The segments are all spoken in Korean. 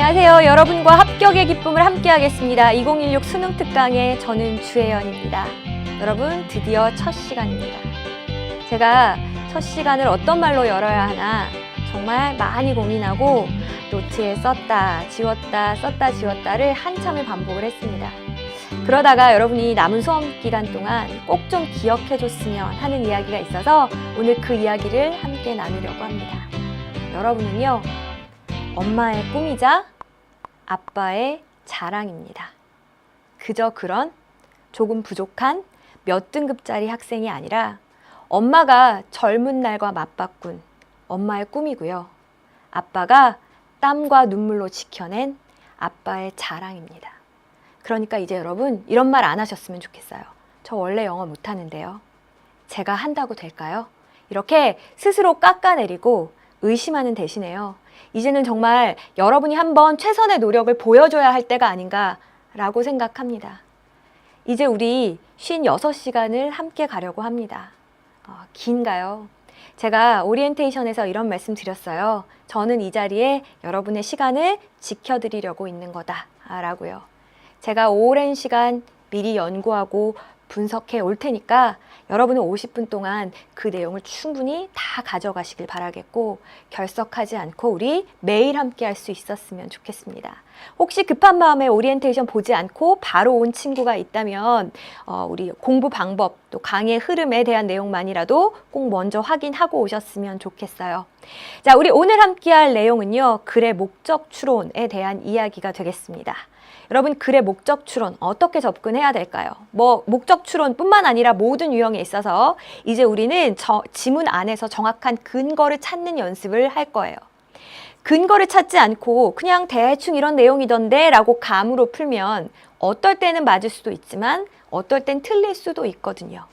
안녕하세요. 여러분과 합격의 기쁨을 함께하겠습니다. 2016 수능 특강의 저는 주혜연입니다. 여러분, 드디어 첫 시간입니다. 제가 첫 시간을 어떤 말로 열어야 하나 정말 많이 고민하고 노트에 썼다, 지웠다, 썼다, 지웠다를 한참을 반복을 했습니다. 그러다가 여러분이 남은 수험 기간 동안 꼭 좀 기억해 줬으면 하는 이야기가 있어서 오늘 그 이야기를 함께 나누려고 합니다. 여러분은요, 엄마의 꿈이자 아빠의 자랑입니다. 그저 그런 조금 부족한 몇 등급짜리 학생이 아니라 엄마가 젊은 날과 맞바꾼 엄마의 꿈이고요. 아빠가 땀과 눈물로 지켜낸 아빠의 자랑입니다. 그러니까 이제 여러분 이런 말 안 하셨으면 좋겠어요. 저 원래 영어 못하는데요. 제가 한다고 될까요? 이렇게 스스로 깎아내리고 의심하는 대신에요. 이제는 정말 여러분이 한번 최선의 노력을 보여줘야 할 때가 아닌가라고 생각합니다. 이제 우리 56시간을 함께 가려고 합니다. 긴가요? 제가 오리엔테이션에서 이런 말씀 드렸어요. 저는 이 자리에 여러분의 시간을 지켜드리려고 있는 거다라고요. 제가 오랜 시간 미리 연구하고 분석해 올 테니까 여러분은 50분 동안 그 내용을 충분히 다 가져가시길 바라겠고 결석하지 않고 우리 매일 함께 할 수 있었으면 좋겠습니다. 혹시 급한 마음에 오리엔테이션 보지 않고 바로 온 친구가 있다면 우리 공부 방법 또 강의 흐름에 대한 내용만이라도 꼭 먼저 확인하고 오셨으면 좋겠어요. 자, 우리 오늘 함께 할 내용은요. 글의 목적 추론에 대한 이야기가 되겠습니다. 여러분, 글의 목적 추론 어떻게 접근해야 될까요? 목적 추론뿐만 아니라 모든 유형에 있어서 이제 우리는 지문 안에서 정확한 근거를 찾는 연습을 할 거예요. 근거를 찾지 않고 그냥 대충 이런 내용이던데 라고 감으로 풀면 어떨 때는 맞을 수도 있지만 어떨 땐 틀릴 수도 있거든요.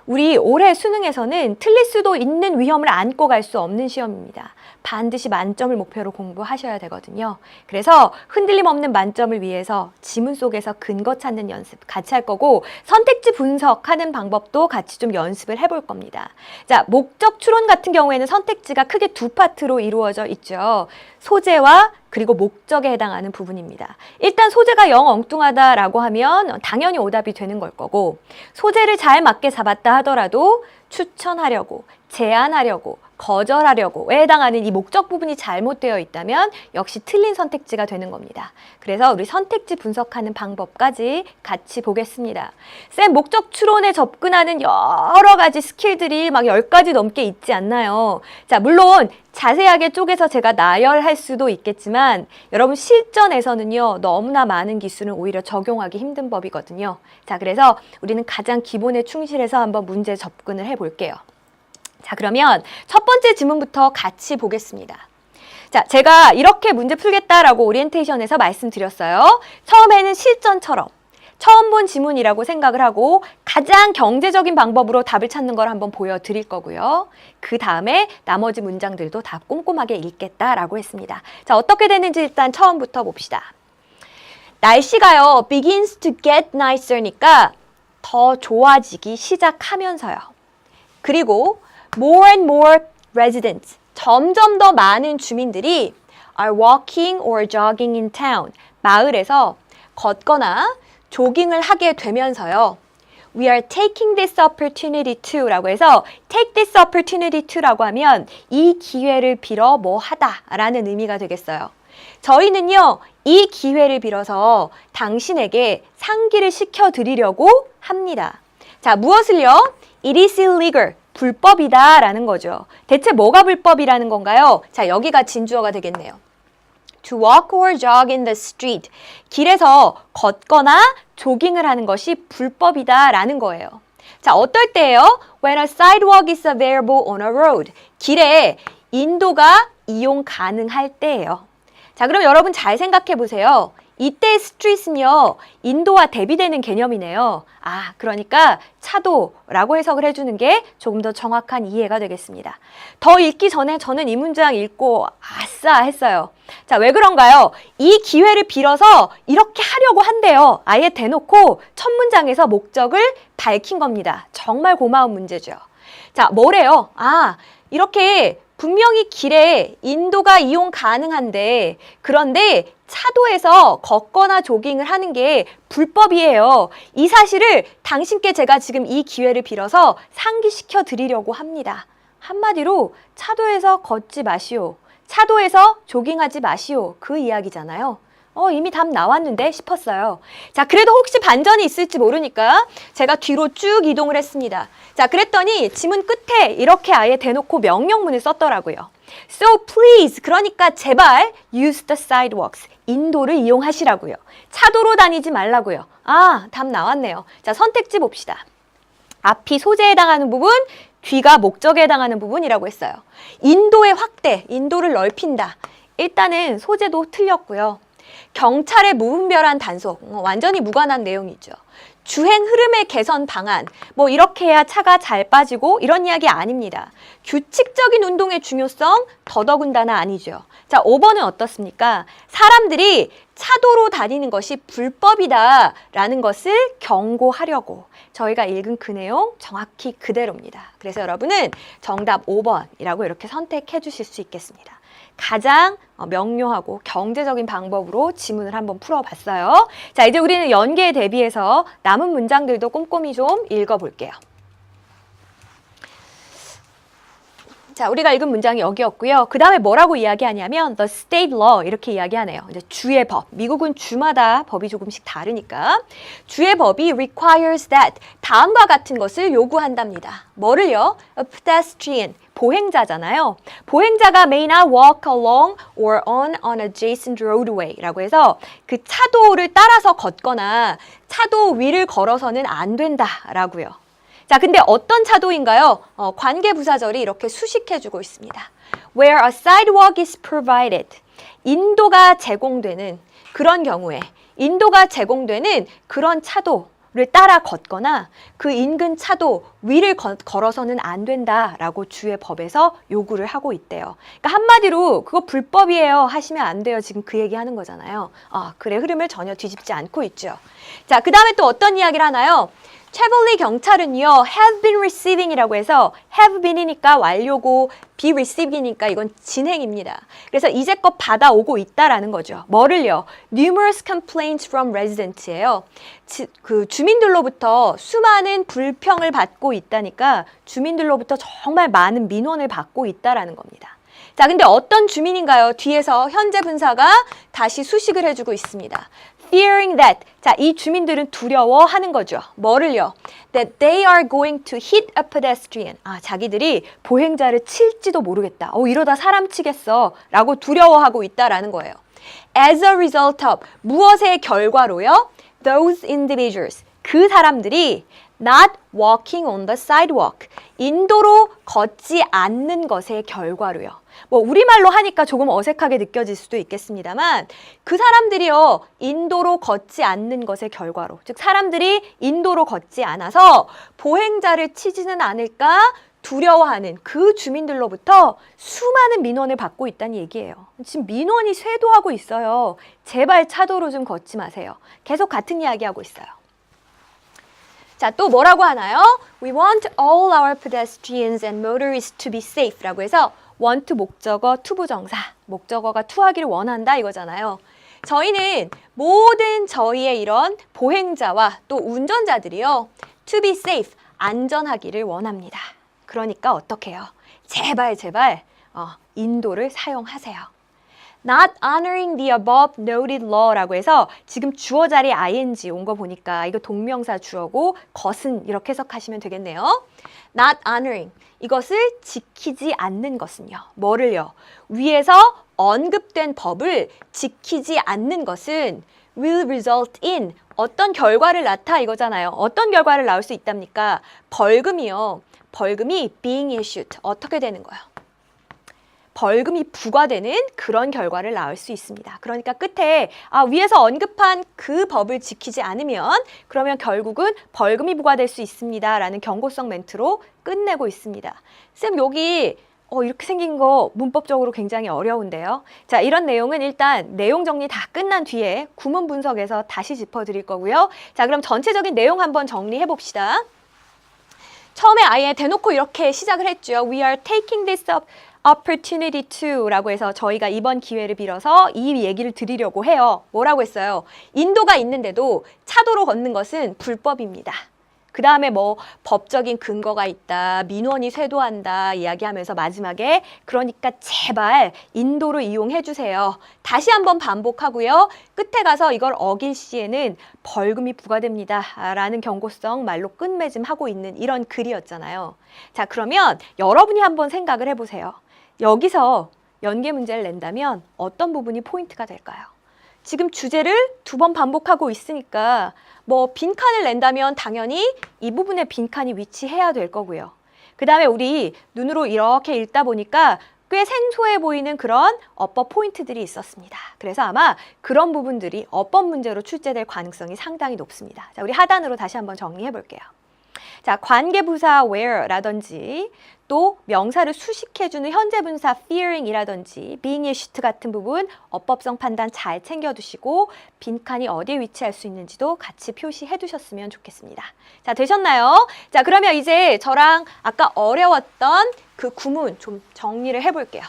우리 올해 수능에서는 틀릴 수도 있는 위험을 안고 갈 수 없는 시험입니다. 반드시 만점을 목표로 공부하셔야 되거든요. 그래서 흔들림 없는 만점을 위해서 지문 속에서 근거 찾는 연습 같이 할 거고 선택지 분석하는 방법도 같이 좀 연습을 해볼 겁니다. 자, 목적 추론 같은 경우에는 선택지가 크게 두 파트로 이루어져 있죠. 소재와 그리고 목적에 해당하는 부분입니다. 일단 소재가 영 엉뚱하다라고 하면 당연히 오답이 되는 걸 거고 소재를 잘 맞게 잡았다 하더라도 추천하려고, 제안하려고, 거절하려고에 해당하는 이 목적 부분이 잘못되어 있다면 역시 틀린 선택지가 되는 겁니다. 그래서 우리 선택지 분석하는 방법까지 같이 보겠습니다. 쌤, 목적 추론에 접근하는 여러 가지 스킬들이 막 10가지 넘게 있지 않나요? 자, 물론 자세하게 쪼개서 제가 나열할 수도 있겠지만 여러분 실전에서는요. 너무나 많은 기술은 오히려 적용하기 힘든 법이거든요. 자, 그래서 우리는 가장 기본에 충실해서 한번 문제 접근을 해볼게요. 자, 그러면 첫 번째 지문부터 같이 보겠습니다. 자, 제가 이렇게 문제 풀겠다라고 오리엔테이션에서 말씀드렸어요. 처음에는 실전처럼 처음 본 지문이라고 생각을 하고 가장 경제적인 방법으로 답을 찾는 걸 한번 보여드릴 거고요. 그 다음에 나머지 문장들도 다 꼼꼼하게 읽겠다라고 했습니다. 자, 어떻게 되는지 일단 처음부터 봅시다. 날씨가요, begins to get nicer니까 더 좋아지기 시작하면서요. 그리고 more and more residents, 점점 더 많은 주민들이 are walking or jogging in town, 마을에서 걷거나 조깅을 하게 되면서요. We are taking this opportunity to 라고 해서 take this opportunity to 라고 하면 이 기회를 빌어 뭐 하다 라는 의미가 되겠어요. 저희는요, 이 기회를 빌어서 당신에게 상기를 시켜드리려고 합니다. 자, 무엇을요? It is illegal. 불법이다 라는 거죠. 대체 뭐가 불법이라는 건가요? 자, 여기가 진주어가 되겠네요. To walk or jog in the street. 길에서 걷거나 조깅을 하는 것이 불법이다 라는 거예요. 자, 어떨 때예요? When a sidewalk is available on a road. 길에 인도가 이용 가능할 때예요. 자, 그럼 여러분 잘 생각해 보세요. 이때 스트릿은요, 인도와 대비되는 개념이네요. 아, 그러니까 차도라고 해석을 해주는 게 조금 더 정확한 이해가 되겠습니다. 더 읽기 전에 저는 이 문장 읽고 아싸 했어요. 자, 왜 그런가요? 이 기회를 빌어서 이렇게 하려고 한대요. 아예 대놓고 첫 문장에서 목적을 밝힌 겁니다. 정말 고마운 문제죠. 자, 뭐래요? 아, 이렇게 분명히 길에 인도가 이용 가능한데 그런데 차도에서 걷거나 조깅을 하는 게 불법이에요. 이 사실을 당신께 제가 지금 이 기회를 빌어서 상기시켜 드리려고 합니다. 한마디로 차도에서 걷지 마시오. 차도에서 조깅하지 마시오. 그 이야기잖아요. 이미 답 나왔는데 싶었어요. 자, 그래도 혹시 반전이 있을지 모르니까 제가 뒤로 쭉 이동을 했습니다. 자, 그랬더니 지문 끝에 이렇게 아예 대놓고 명령문을 썼더라고요. So please, 그러니까 제발 use the sidewalks, 인도를 이용하시라고요. 차도로 다니지 말라고요. 아, 답 나왔네요. 자, 선택지 봅시다. 앞이 소재에 해당하는 부분, 뒤가 목적에 해당하는 부분이라고 했어요. 인도의 확대, 인도를 넓힌다. 일단은 소재도 틀렸고요. 경찰의 무분별한 단속, 완전히 무관한 내용이죠. 주행 흐름의 개선 방안, 뭐 이렇게 해야 차가 잘 빠지고 이런 이야기 아닙니다. 규칙적인 운동의 중요성, 더더군다나 아니죠. 자, 5번은 어떻습니까? 사람들이 차도로 다니는 것이 불법이다라는 것을 경고하려고 저희가 읽은 그 내용 정확히 그대로입니다. 그래서 여러분은 정답 5번이라고 이렇게 선택해 주실 수 있겠습니다. 가장 명료하고 경제적인 방법으로 지문을 한번 풀어봤어요. 자, 이제 우리는 연계에 대비해서 남은 문장들도 꼼꼼히 좀 읽어볼게요. 자, 우리가 읽은 문장이 여기였고요. 그 다음에 뭐라고 이야기하냐면 the state law 이렇게 이야기하네요. 이제 주의 법. 미국은 주마다 법이 조금씩 다르니까 주의 법이 requires that 다음과 같은 것을 요구한답니다. 뭐를요? A pedestrian 보행자잖아요. 보행자가 may not walk along or on an adjacent roadway라고 해서 그 차도를 따라서 걷거나 차도 위를 걸어서는 안 된다라고요. 자, 근데 어떤 차도인가요? 관계부사절이 이렇게 수식해주고 있습니다. Where a sidewalk is provided. 인도가 제공되는 그런 경우에 인도가 제공되는 그런 차도를 따라 걷거나 그 인근 차도 위를 걸어서는 안 된다라고 주의 법에서 요구를 하고 있대요. 그러니까 한마디로 그거 불법이에요 하시면 안 돼요. 지금 그 얘기하는 거잖아요. 그래 흐름을 전혀 뒤집지 않고 있죠. 자, 그 다음에 또 어떤 이야기를 하나요? 최벌리 경찰은요, have been receiving이라고 해서 have been이니까 완료고 be receiving이니까 이건 진행입니다. 그래서 이제껏 받아오고 있다라는 거죠. 뭐를요? Numerous complaints from residents예요. 그 주민들로부터 수많은 불평을 받고 있다니까 주민들로부터 정말 많은 민원을 받고 있다라는 겁니다. 자, 근데 어떤 주민인가요? 뒤에서 현재 분사가 다시 수식을 해주고 있습니다. Fearing that. 자, 이 주민들은 두려워하는 거죠. 뭐를요? That they are going to hit a pedestrian. 자기들이 보행자를 칠지도 모르겠다. 이러다 사람 치겠어. 라고 두려워하고 있다라는 거예요. As a result of. 무엇의 결과로요? Those individuals. 그 사람들이 not walking on the sidewalk. 인도로 걷지 않는 것의 결과로요. 뭐 우리말로 하니까 조금 어색하게 느껴질 수도 있겠습니다만 그 사람들이요 인도로 걷지 않는 것의 결과로 즉 사람들이 인도로 걷지 않아서 보행자를 치지는 않을까 두려워하는 그 주민들로부터 수많은 민원을 받고 있다는 얘기예요. 지금 민원이 쇄도하고 있어요. 제발 차도로 좀 걷지 마세요. 계속 같은 이야기하고 있어요. 자, 또 뭐라고 하나요? We want all our pedestrians and motorists to be safe 라고 해서 want 목적어, 투부정사, 목적어가 투하기를 원한다 이거잖아요. 저희는 모든 저희의 이런 보행자와 또 운전자들이요. to be safe, 안전하기를 원합니다. 그러니까 어떻게 해요? 제발 인도를 사용하세요. Not honoring the above noted law라고 해서 지금 주어 자리에 ing 온 거 보니까 이거 동명사 주어고 것은 이렇게 해석하시면 되겠네요. Not honoring, 이것을 지키지 않는 것은요. 뭐를요? 위에서 언급된 법을 지키지 않는 것은 will result in 어떤 결과를 낳다 이거잖아요. 어떤 결과를 낳을 수 있답니까? 벌금이요. 벌금이 being issued. 어떻게 되는 거예요? 벌금이 부과되는 그런 결과를 낳을 수 있습니다. 그러니까 끝에 위에서 언급한 그 법을 지키지 않으면 그러면 결국은 벌금이 부과될 수 있습니다. 라는 경고성 멘트로 끝내고 있습니다. 쌤 여기 이렇게 생긴 거 문법적으로 굉장히 어려운데요. 자, 이런 내용은 일단 내용 정리 다 끝난 뒤에 구문 분석에서 다시 짚어드릴 거고요. 자, 그럼 전체적인 내용 한번 정리해 봅시다. 처음에 아예 대놓고 이렇게 시작을 했죠. We are taking this up opportunity to라고 해서 저희가 이번 기회를 빌어서 이 얘기를 드리려고 해요. 뭐라고 했어요? 인도가 있는데도 차도로 걷는 것은 불법입니다. 그 다음에 뭐 법적인 근거가 있다, 민원이 쇄도한다 이야기하면서 마지막에 그러니까 제발 인도를 이용해 주세요. 다시 한번 반복하고요. 끝에 가서 이걸 어길 시에는 벌금이 부과됩니다. 라는 경고성 말로 끝맺음하고 있는 이런 글이었잖아요. 자, 그러면 여러분이 한번 생각을 해보세요. 여기서 연계 문제를 낸다면 어떤 부분이 포인트가 될까요? 지금 주제를 2번 반복하고 있으니까 뭐 빈칸을 낸다면 당연히 이 부분에 빈칸이 위치해야 될 거고요. 그 다음에 우리 눈으로 이렇게 읽다 보니까 꽤 생소해 보이는 그런 어법 포인트들이 있었습니다. 그래서 아마 그런 부분들이 어법 문제로 출제될 가능성이 상당히 높습니다. 자, 우리 하단으로 다시 한번 정리해 볼게요. 자, 관계부사 where라든지 또 명사를 수식해주는 현재분사 fearing이라든지 being issued 같은 부분 어법성 판단 잘 챙겨두시고 빈칸이 어디에 위치할 수 있는지도 같이 표시해 두셨으면 좋겠습니다. 자, 되셨나요? 자, 그러면 이제 저랑 아까 어려웠던 그 구문 좀 정리를 해볼게요.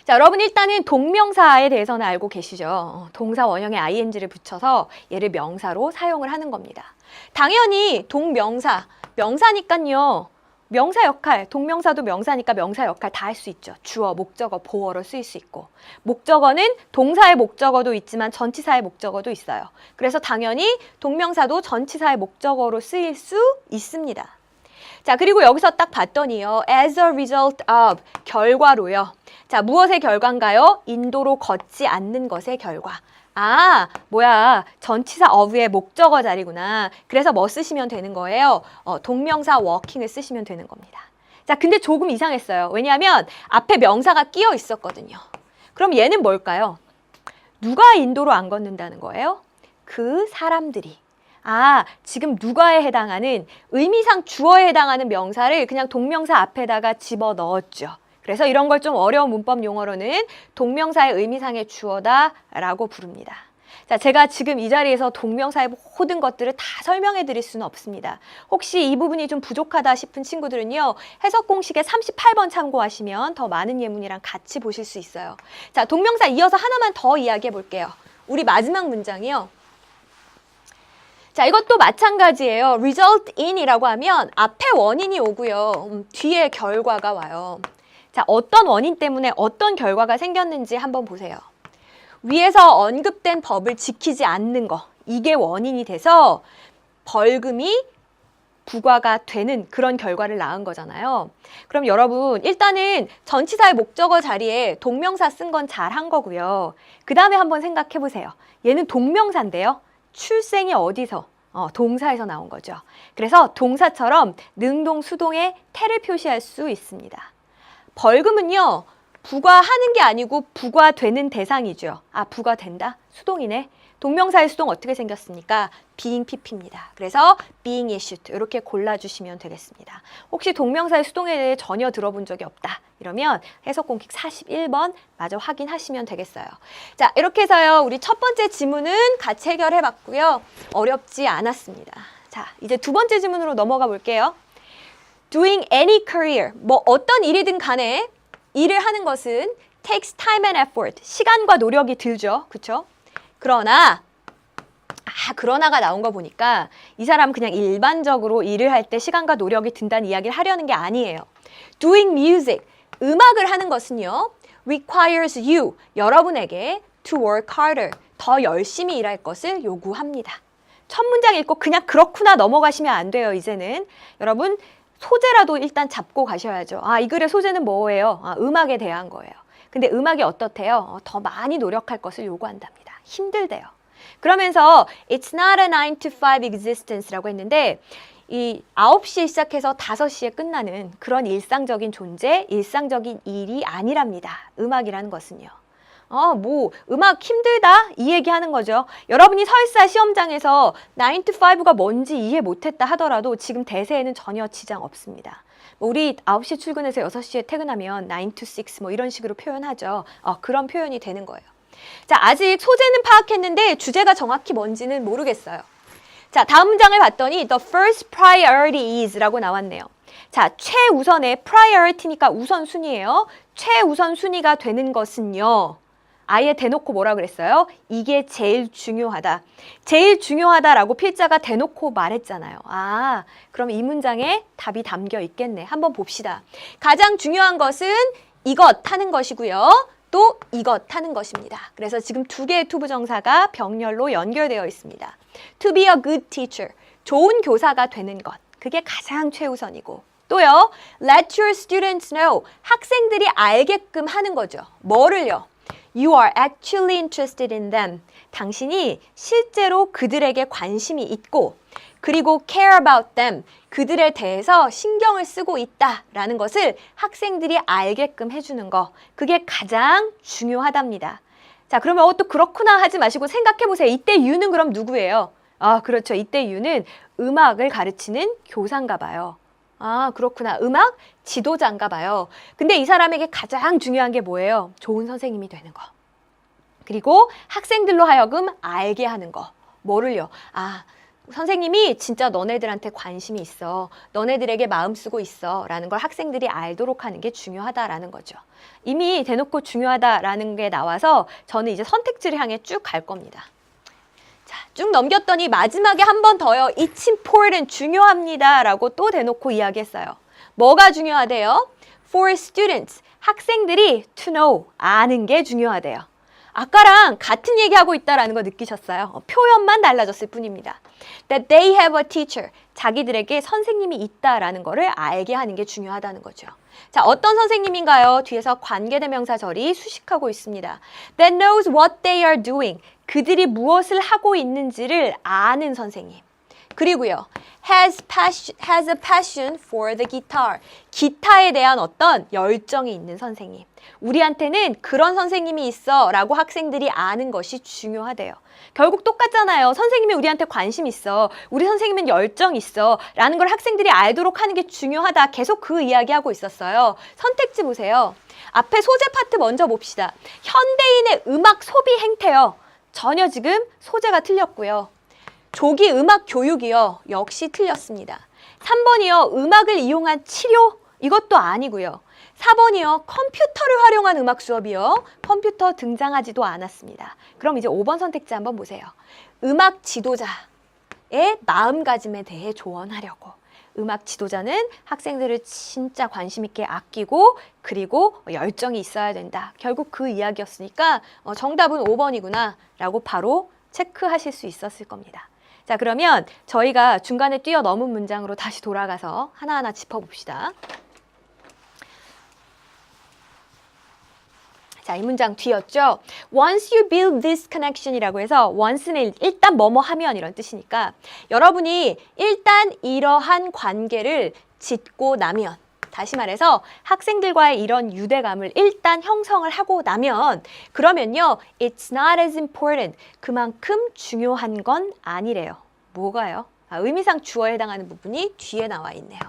자, 여러분 일단은 동명사에 대해서는 알고 계시죠? 동사 원형에 ing를 붙여서 얘를 명사로 사용을 하는 겁니다. 당연히 동명사, 명사니까요. 명사 역할, 동명사도 명사니까 명사 역할 다 할 수 있죠. 주어, 목적어, 보어로 쓰일 수 있고 목적어는 동사의 목적어도 있지만 전치사의 목적어도 있어요. 그래서 당연히 동명사도 전치사의 목적어로 쓰일 수 있습니다. 자, 그리고 여기서 딱 봤더니요. as a result of, 결과로요. 자, 무엇의 결과인가요? 인도로 걷지 않는 것의 결과. 아, 뭐야. 전치사 of의 목적어 자리구나. 그래서 뭐 쓰시면 되는 거예요? 동명사 walking을 쓰시면 되는 겁니다. 자, 근데 조금 이상했어요. 왜냐하면 앞에 명사가 끼어 있었거든요. 그럼 얘는 뭘까요? 누가 인도로 안 걷는다는 거예요? 그 사람들이. 아, 지금 누가에 해당하는 의미상 주어에 해당하는 명사를 그냥 동명사 앞에다가 집어넣었죠. 그래서 이런 걸 좀 어려운 문법 용어로는 동명사의 의미상의 주어다라고 부릅니다. 자, 제가 지금 이 자리에서 동명사의 모든 것들을 다 설명해 드릴 수는 없습니다. 혹시 이 부분이 좀 부족하다 싶은 친구들은요. 해석 공식의 38번 참고하시면 더 많은 예문이랑 같이 보실 수 있어요. 자, 동명사 이어서 하나만 더 이야기해 볼게요. 우리 마지막 문장이요. 자, 이것도 마찬가지예요. result in이라고 하면 앞에 원인이 오고요. 뒤에 결과가 와요. 자, 어떤 원인 때문에 어떤 결과가 생겼는지 한번 보세요. 위에서 언급된 법을 지키지 않는 거, 이게 원인이 돼서 벌금이 부과가 되는 그런 결과를 낳은 거잖아요. 그럼 여러분 일단은 전치사의 목적어 자리에 동명사 쓴 건 잘한 거고요. 그 다음에 한번 생각해 보세요. 얘는 동명사인데요. 출생이 어디서? 동사에서 나온 거죠. 그래서 동사처럼 능동, 수동의 태를 표시할 수 있습니다. 벌금은요. 부과하는 게 아니고 부과되는 대상이죠. 아, 부과된다? 수동이네. 동명사의 수동 어떻게 생겼습니까? being pp입니다. 그래서 being issued 이렇게 골라주시면 되겠습니다. 혹시 동명사의 수동에 대해 전혀 들어본 적이 없다. 이러면 해석 공식 41번 마저 확인하시면 되겠어요. 자, 이렇게 해서요. 우리 첫 번째 지문은 같이 해결해 봤고요. 어렵지 않았습니다. 자, 이제 두 번째 지문으로 넘어가 볼게요. Doing any career, 뭐 어떤 일이든 간에 일을 하는 것은 takes time and effort, 시간과 노력이 들죠. 그렇죠? 그러나 그러나가 나온 거 보니까 이 사람은 그냥 일반적으로 일을 할 때 시간과 노력이 든다는 이야기를 하려는 게 아니에요. Doing music, 음악을 하는 것은요. requires you, 여러분에게 to work harder, 더 열심히 일할 것을 요구합니다. 첫 문장 읽고 그냥 그렇구나 넘어가시면 안 돼요. 이제는 여러분 소재라도 일단 잡고 가셔야죠. 아, 이 글의 소재는 뭐예요? 아, 음악에 대한 거예요. 근데 음악이 어떻대요? 더 많이 노력할 것을 요구한답니다. 힘들대요. 그러면서 It's not a 9 to 5 existence라고 했는데 이 9시에 시작해서 5시에 끝나는 그런 일상적인 존재, 일상적인 일이 아니랍니다. 음악이라는 것은요. 음악 힘들다? 이 얘기하는 거죠. 여러분이 설사 시험장에서 9 to 5가 뭔지 이해 못했다 하더라도 지금 대세에는 전혀 지장 없습니다. 우리 9시 출근해서 6시에 퇴근하면 9 to 6 뭐 이런 식으로 표현하죠. 그런 표현이 되는 거예요. 자, 아직 소재는 파악했는데 주제가 정확히 뭔지는 모르겠어요. 자, 다음 문장을 봤더니 the first priority is 라고 나왔네요. 자, 최우선의 priority니까 우선순위예요. 최우선순위가 되는 것은요. 아예 대놓고 뭐라 그랬어요? 이게 제일 중요하다. 제일 중요하다라고 필자가 대놓고 말했잖아요. 아, 그럼 이 문장에 답이 담겨 있겠네. 한번 봅시다. 가장 중요한 것은 이것 하는 것이고요. 또 이것 하는 것입니다. 그래서 지금 두 개의 to 부정사가 병렬로 연결되어 있습니다. To be a good teacher. 좋은 교사가 되는 것. 그게 가장 최우선이고. 또요. Let your students know. 학생들이 알게끔 하는 거죠. 뭐를요? You are actually interested in them. 당신이 실제로 그들에게 관심이 있고 그리고 care about them. 그들에 대해서 신경을 쓰고 있다라는 것을 학생들이 알게끔 해주는 거. 그게 가장 중요하답니다. 자, 그러면 또 그렇구나 하지 마시고 생각해 보세요. 이때 you는 그럼 누구예요? 아, 그렇죠. 이때 you는 음악을 가르치는 교사인가 봐요. 아, 그렇구나. 음악 지도자인가 봐요. 근데 이 사람에게 가장 중요한 게 뭐예요? 좋은 선생님이 되는 거. 그리고 학생들로 하여금 알게 하는 거. 뭐를요? 아, 선생님이 진짜 너네들한테 관심이 있어. 너네들에게 마음 쓰고 있어. 라는 걸 학생들이 알도록 하는 게 중요하다라는 거죠. 이미 대놓고 중요하다라는 게 나와서 저는 이제 선택지를 향해 쭉 갈 겁니다. 쭉 넘겼더니 마지막에 한 번 더요. It's important, 중요합니다. 라고 또 대놓고 이야기했어요. 뭐가 중요하대요? For students, 학생들이 to know, 아는 게 중요하대요. 아까랑 같은 얘기하고 있다라는 거 느끼셨어요? 표현만 달라졌을 뿐입니다. That they have a teacher, 자기들에게 선생님이 있다라는 거를 알게 하는 게 중요하다는 거죠. 자, 어떤 선생님인가요? 뒤에서 관계대명사 절이 수식하고 있습니다. That knows what they are doing. 그들이 무엇을 하고 있는지를 아는 선생님. 그리고요. has a passion for the guitar. 기타에 대한 어떤 열정이 있는 선생님. 우리한테는 그런 선생님이 있어 라고 학생들이 아는 것이 중요하대요. 결국 똑같잖아요. 선생님이 우리한테 관심 있어. 우리 선생님은 열정 있어. 라는 걸 학생들이 알도록 하는 게 중요하다. 계속 그 이야기하고 있었어요. 선택지 보세요. 앞에 소재 파트 먼저 봅시다. 현대인의 음악 소비 행태요. 전혀 지금 소재가 틀렸고요. 조기 음악 교육이요. 역시 틀렸습니다. 3번이요. 음악을 이용한 치료. 이것도 아니고요. 4번이요. 컴퓨터를 활용한 음악 수업이요. 컴퓨터 등장하지도 않았습니다. 그럼 이제 5번 선택지 한번 보세요. 음악 지도자의 마음가짐에 대해 조언하려고. 음악 지도자는 학생들을 진짜 관심 있게 아끼고 그리고 열정이 있어야 된다. 결국 그 이야기였으니까 정답은 5번이구나 라고 바로 체크하실 수 있었을 겁니다. 자, 그러면 저희가 중간에 뛰어넘은 문장으로 다시 돌아가서 하나하나 짚어봅시다. 자, 이 문장 뒤였죠. Once you build this connection이라고 해서 once는 일단 뭐뭐 하면 이런 뜻이니까 여러분이 일단 이러한 관계를 짓고 나면 다시 말해서 학생들과의 이런 유대감을 일단 형성을 하고 나면 그러면요. It's not as important. 그만큼 중요한 건 아니래요. 뭐가요? 의미상 주어에 해당하는 부분이 뒤에 나와 있네요.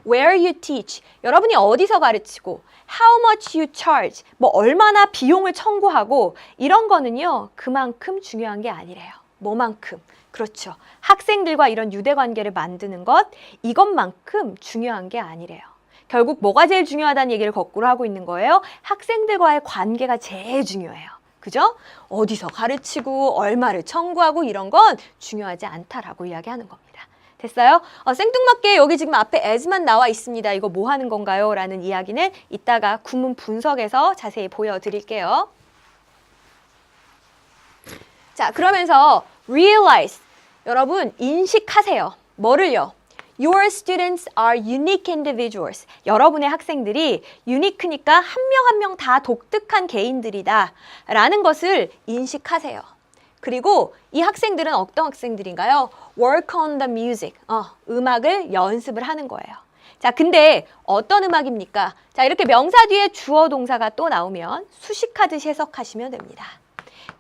Where you teach. 여러분이 어디서 가르치고 How much you charge. 뭐 얼마나 비용을 청구하고 이런 거는요. 그만큼 중요한 게 아니래요. 뭐만큼? 그렇죠. 학생들과 이런 유대관계를 만드는 것 이것만큼 중요한 게 아니래요. 결국 뭐가 제일 중요하다는 얘기를 거꾸로 하고 있는 거예요. 학생들과의 관계가 제일 중요해요. 그죠? 어디서 가르치고 얼마를 청구하고 이런 건 중요하지 않다라고 이야기하는 겁니다. 됐어요? 생뚱맞게 여기 지금 앞에 as만 나와 있습니다. 이거 뭐 하는 건가요? 라는 이야기는 이따가 구문 분석에서 자세히 보여드릴게요. 자, 그러면서 realize. 여러분 인식하세요. 뭐를요? Your students are unique individuals. 여러분의 학생들이 unique니까 한 명 한 명 다 독특한 개인들이다 라는 것을 인식하세요. 그리고 이 학생들은 어떤 학생들인가요? Work on the music. 음악을 연습을 하는 거예요. 자, 근데 어떤 음악입니까? 자, 이렇게 명사 뒤에 주어 동사가 또 나오면 수식하듯이 해석하시면 됩니다.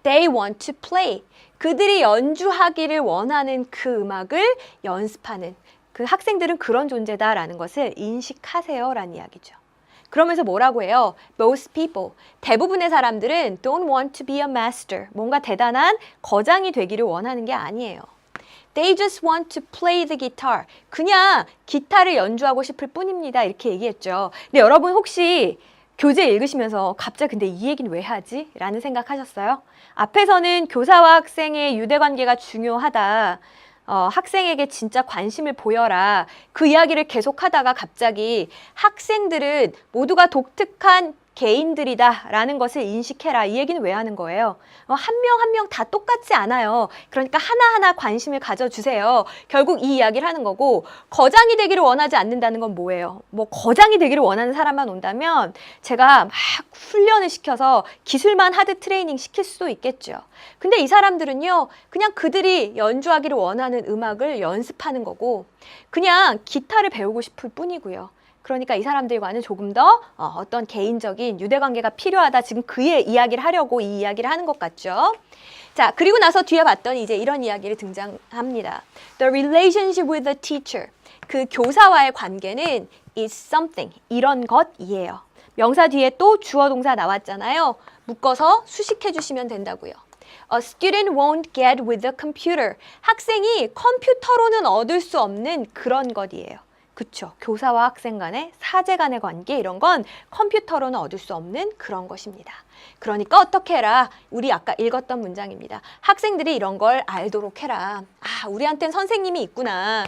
They want to play. 그들이 연주하기를 원하는 그 음악을 연습하는 그 학생들은 그런 존재다라는 것을 인식하세요라는 이야기죠. 그러면서 뭐라고 해요? Most people, 대부분의 사람들은 don't want to be a master, 뭔가 대단한 거장이 되기를 원하는 게 아니에요. They just want to play the guitar. 그냥 기타를 연주하고 싶을 뿐입니다. 이렇게 얘기했죠. 근데 여러분 혹시 교재 읽으시면서 갑자기 근데 이 얘기는 왜 하지? 라는 생각하셨어요? 앞에서는 교사와 학생의 유대관계가 중요하다. 학생에게 진짜 관심을 보여라. 그 이야기를 계속하다가 갑자기 학생들은 모두가 독특한 개인들이다 라는 것을 인식해라. 이 얘기는 왜 하는 거예요? 한 명 한 명 다 똑같지 않아요. 그러니까 하나하나 관심을 가져주세요. 결국 이 이야기를 하는 거고, 거장이 되기를 원하지 않는다는 건 뭐예요? 뭐 거장이 되기를 원하는 사람만 온다면 제가 막 훈련을 시켜서 기술만 하드 트레이닝 시킬 수도 있겠죠. 근데 이 사람들은요, 그냥 그들이 연주하기를 원하는 음악을 연습하는 거고, 그냥 기타를 배우고 싶을 뿐이고요. 그러니까 이 사람들과는 조금 더 어떤 개인적인 유대관계가 필요하다. 지금 그의 이야기를 하려고 이 이야기를 하는 것 같죠. 자, 그리고 나서 뒤에 봤더니 이제 이런 이야기를 등장합니다. The relationship with the teacher. 그 교사와의 관계는 is something. 이런 것이에요. 명사 뒤에 또 주어 동사 나왔잖아요. 묶어서 수식해 주시면 된다고요. A student won't get with the computer. 학생이 컴퓨터로는 얻을 수 없는 그런 것이에요. 그쵸. 교사와 학생 간의 사제 간의 관계 이런 건 컴퓨터로는 얻을 수 없는 그런 것입니다. 그러니까 어떻게 해라. 우리 아까 읽었던 문장입니다. 학생들이 이런 걸 알도록 해라. 아, 우리한텐 선생님이 있구나.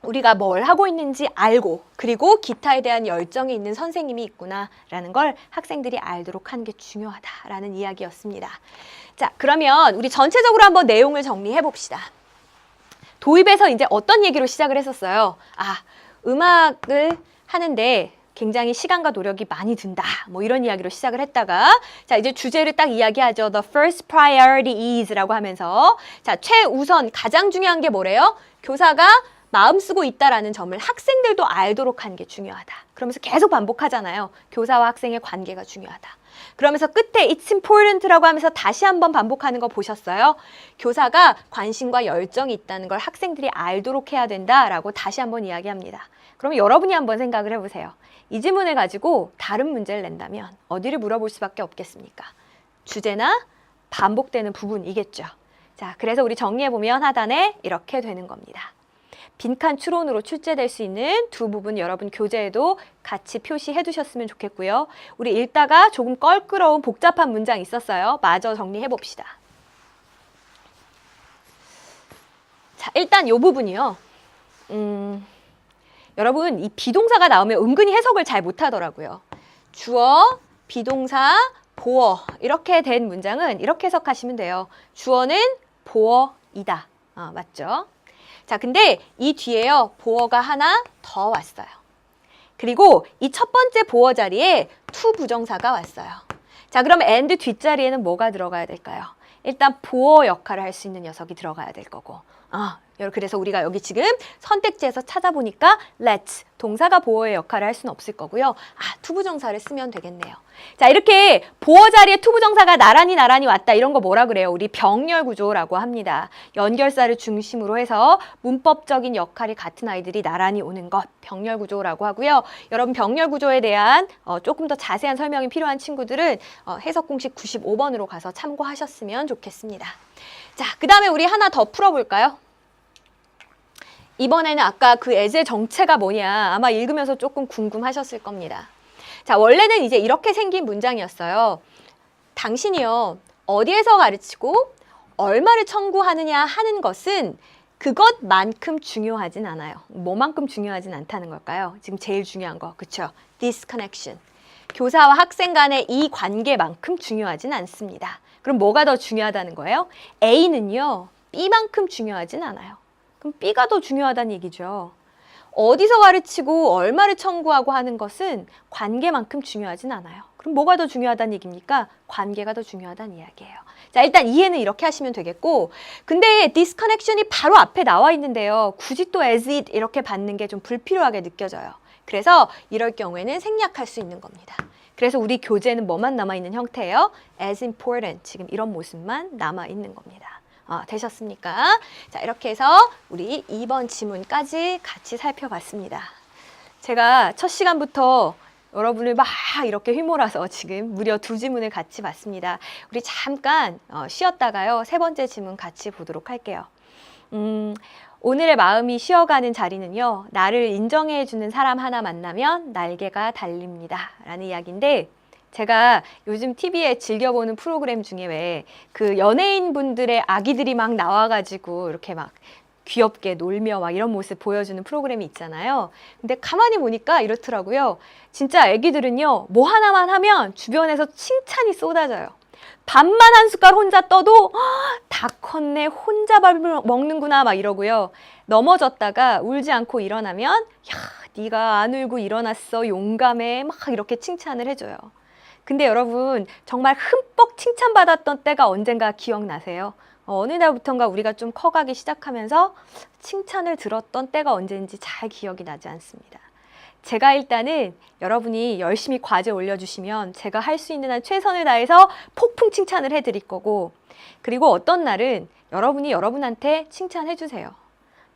우리가 뭘 하고 있는지 알고 그리고 기타에 대한 열정이 있는 선생님이 있구나 라는 걸 학생들이 알도록 하는 게 중요하다라는 이야기였습니다. 자, 그러면 우리 전체적으로 한번 내용을 정리해 봅시다. 도입에서 이제 어떤 얘기로 시작을 했었어요? 아, 음악을 하는데 굉장히 시간과 노력이 많이 든다. 뭐 이런 이야기로 시작을 했다가 자, 이제 주제를 딱 이야기하죠. The first priority is 라고 하면서 자, 최우선 가장 중요한 게 뭐래요? 교사가 마음 쓰고 있다라는 점을 학생들도 알도록 하는 게 중요하다. 그러면서 계속 반복하잖아요. 교사와 학생의 관계가 중요하다. 그러면서 끝에 It's important라고 하면서 다시 한번 반복하는 거 보셨어요? 교사가 관심과 열정이 있다는 걸 학생들이 알도록 해야 된다라고 다시 한번 이야기합니다. 그럼 여러분이 한번 생각을 해보세요. 이 지문을 가지고 다른 문제를 낸다면 어디를 물어볼 수밖에 없겠습니까? 주제나 반복되는 부분이겠죠. 자, 그래서 우리 정리해보면 하단에 이렇게 되는 겁니다. 빈칸 추론으로 출제될 수 있는 두 부분 여러분 교재에도 같이 표시해 두셨으면 좋겠고요. 우리 읽다가 조금 껄끄러운 복잡한 문장 있었어요. 마저 정리해 봅시다. 자, 일단 이 부분이요. 여러분 이 비동사가 나오면 은근히 해석을 잘 못하더라고요. 주어, 비동사, 보어 이렇게 된 문장은 이렇게 해석하시면 돼요. 주어는 보어이다. 맞죠? 자, 근데 이 뒤에요. 보어가 하나 더 왔어요. 그리고 이 첫 번째 보어 자리에 to 부정사가 왔어요. 자, 그럼 and 뒷자리에는 뭐가 들어가야 될까요? 일단 보어 역할을 할 수 있는 녀석이 들어가야 될 거고. 그래서 우리가 여기 지금 선택지에서 찾아보니까 let's, 동사가 보어의 역할을 할 수는 없을 거고요. to 부정사를 쓰면 되겠네요. 자, 이렇게 보어 자리에 to 부정사가 나란히 왔다. 이런 거 뭐라 그래요? 우리 병렬 구조라고 합니다. 연결사를 중심으로 해서 문법적인 역할이 같은 아이들이 나란히 오는 것, 병렬 구조라고 하고요. 여러분 병렬 구조에 대한 조금 더 자세한 설명이 필요한 친구들은 해석 공식 95번으로 가서 참고하셨으면 좋겠습니다. 자, 그 다음에 우리 하나 더 풀어볼까요? 이번에는 아까 그 as의 정체가 뭐냐 아마 읽으면서 조금 궁금하셨을 겁니다. 자, 원래는 이제 이렇게 생긴 문장이었어요. 당신이요, 어디에서 가르치고 얼마를 청구하느냐 하는 것은 그것만큼 중요하진 않아요. 뭐만큼 중요하진 않다는 걸까요? 지금 제일 중요한 거, 그쵸? This connection. 교사와 학생 간의 이 관계만큼 중요하진 않습니다. 그럼 뭐가 더 중요하다는 거예요? A는요, B만큼 중요하진 않아요. 그럼 B가 더 중요하다는 얘기죠. 어디서 가르치고 얼마를 청구하고 하는 것은 관계만큼 중요하진 않아요. 그럼 뭐가 더 중요하다는 얘기입니까? 관계가 더 중요하다는 이야기예요. 자, 일단 이해는 이렇게 하시면 되겠고, 근데 disconnection이 바로 앞에 나와 있는데요. 굳이 또 as it 이렇게 받는 게 좀 불필요하게 느껴져요. 그래서 이럴 경우에는 생략할 수 있는 겁니다. 그래서 우리 교재는 뭐만 남아있는 형태예요? as important, 지금 이런 모습만 남아있는 겁니다. 되셨습니까? 자, 이렇게 해서 우리 2번 지문까지 같이 살펴봤습니다. 제가 첫 시간부터 여러분을 막 이렇게 휘몰아서 지금 무려 2지문을 같이 봤습니다. 우리 잠깐 쉬었다가요. 세 번째 지문 같이 보도록 할게요. 오늘의 마음이 쉬어가는 자리는요, 나를 인정해주는 사람 하나 만나면 날개가 달립니다. 라는 이야기인데, 제가 요즘 TV에 즐겨보는 프로그램 중에 왜 그 연예인분들의 아기들이 막 나와가지고 이렇게 막 귀엽게 놀며 막 이런 모습 보여주는 프로그램이 있잖아요. 근데 가만히 보니까 이렇더라고요. 진짜 아기들은요, 뭐 하나만 하면 주변에서 칭찬이 쏟아져요. 밥만 한 숟갈 혼자 떠도 다 컸네, 혼자 밥을 먹는구나 막 이러고요. 넘어졌다가 울지 않고 일어나면 야, 네가 안 울고 일어났어, 용감해, 막 이렇게 칭찬을 해줘요. 근데 여러분, 정말 흠뻑 칭찬받았던 때가 언젠가 기억나세요? 어느 날부턴가 우리가 좀 커가기 시작하면서 칭찬을 들었던 때가 언제인지 잘 기억이 나지 않습니다. 제가 일단은 여러분이 열심히 과제 올려주시면 제가 할 수 있는 한 최선을 다해서 폭풍 칭찬을 해드릴 거고, 그리고 어떤 날은 여러분이 여러분한테 칭찬해 주세요.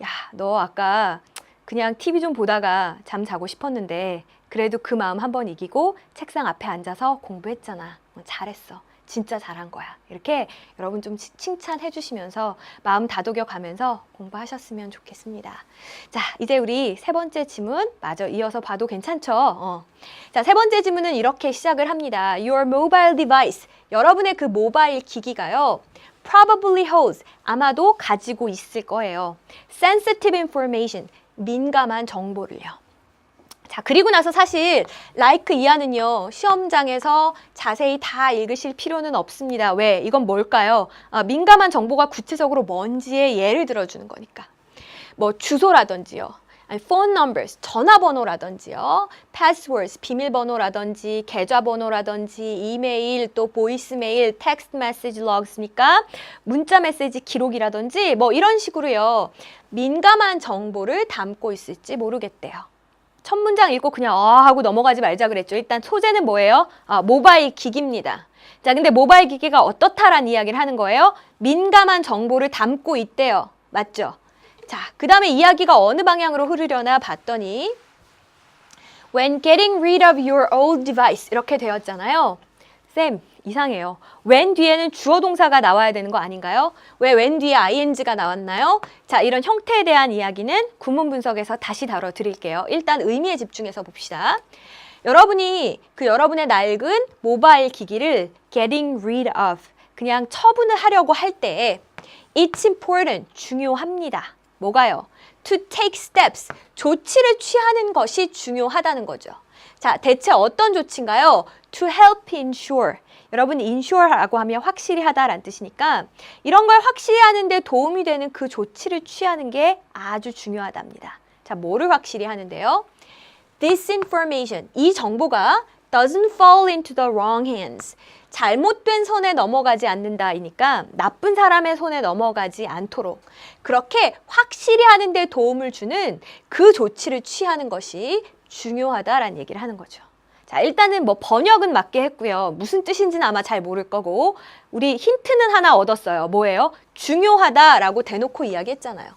야, 너 아까 그냥 TV 좀 보다가 잠 자고 싶었는데 그래도 그 마음 한번 이기고 책상 앞에 앉아서 공부했잖아. 잘했어. 진짜 잘한 거야. 이렇게 여러분 좀 칭찬해 주시면서 마음 다독여 가면서 공부하셨으면 좋겠습니다. 자, 이제 우리 세 번째 지문 마저 이어서 봐도 괜찮죠? 자, 세 번째 지문은 이렇게 시작을 합니다. Your mobile device. 여러분의 그 모바일 기기가요, probably holds. 아마도 가지고 있을 거예요. sensitive information. 민감한 정보를요. 자, 그리고 나서 사실 like 이하는요, 시험장에서 자세히 다 읽으실 필요는 없습니다. 왜? 이건 뭘까요? 민감한 정보가 구체적으로 뭔지의 예를 들어주는 거니까. 뭐 주소라든지요, 아니, phone numbers, 전화번호라든지요, passwords, 비밀번호라든지, 계좌번호라든지, 이메일, 또 보이스메일, 텍스트 메시지 logs니까 문자 메시지 기록이라든지 뭐 이런 식으로요, 민감한 정보를 담고 있을지 모르겠대요. 첫 문장 읽고 그냥 하고 넘어가지 말자 그랬죠. 일단 소재는 뭐예요? 모바일 기기입니다. 자, 근데 모바일 기기가 어떻다라는 이야기를 하는 거예요? 민감한 정보를 담고 있대요. 맞죠? 자, 그 다음에 이야기가 어느 방향으로 흐르려나 봤더니 When getting rid of your old device 이렇게 되었잖아요. 쌤, 이상해요. when 뒤에는 주어 동사가 나와야 되는 거 아닌가요? 왜 when 뒤에 ing가 나왔나요? 자, 이런 형태에 대한 이야기는 구문 분석에서 다시 다뤄드릴게요. 일단 의미에 집중해서 봅시다. 여러분이 여러분의 낡은 모바일 기기를 getting rid of, 그냥 처분을 하려고 할 때 it's important, 중요합니다. 뭐가요? to take steps, 조치를 취하는 것이 중요하다는 거죠. 자, 대체 어떤 조치인가요? to help ensure. 여러분, ensure라고 하면 확실히 하다라는 뜻이니까 이런 걸 확실히 하는데 도움이 되는 그 조치를 취하는 게 아주 중요하답니다. 자, 뭐를 확실히 하는데요? Disinformation, 이 정보가 doesn't fall into the wrong hands. 잘못된 손에 넘어가지 않는다이니까 나쁜 사람의 손에 넘어가지 않도록 그렇게 확실히 하는 데 도움을 주는 그 조치를 취하는 것이 중요하다라는 얘기를 하는 거죠. 자, 일단은 뭐 번역은 맞게 했고요. 무슨 뜻인지는 아마 잘 모를 거고 우리 힌트는 하나 얻었어요. 뭐예요? 중요하다라고 대놓고 이야기했잖아요.